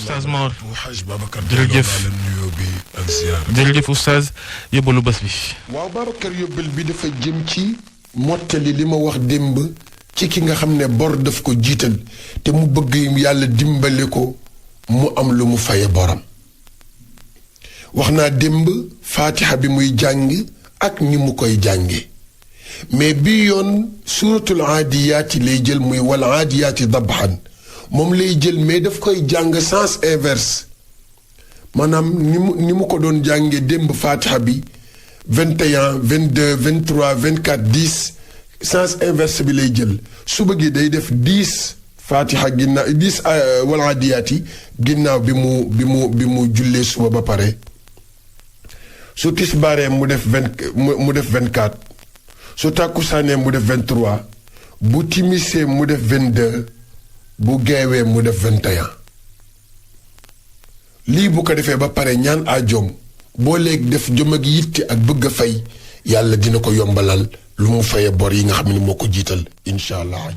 Oustaz Mor Haj Babacar jërëjëf la nuyoo bi ak ziar. jërëjëf Oustaz yóbbalu bés bi. waaw Babacar yóbbal bi dafa jëm ci mottali li ma wax démb ci ki nga xam ne bor daf ko jiital te mu bëgg yàlla dimbale ko mu am lu mu faye boram. wax naa démb faatiha bi muy jàng ak ni mu koy jànge mais bii yoon suuratul aadiyaati lay jël muy wal aadiyaati dabhan moom lay jël mais daf koy jàng sens inverse maanaam ni mu ko doon jànge démb faatiha bi 21 22 23 24 10 sens inverse bi lay jël suba gi day def 10 faatiha ginnaaw 10 wal aadiyaati ginnaaw bi mu jullee suba ba pare su tisbaaree mu def 24 su tàkkusaanee mu def 23 bu timisee mu def 22 bu geewee mu def 21 lii bu ko defee ba pare ñaan aajoom boo léegi def jom ak yitte ak bëgg a fay yàlla dina ko yombalal lu mu faye bor yi nga xam ne moo ko jiital incha allah.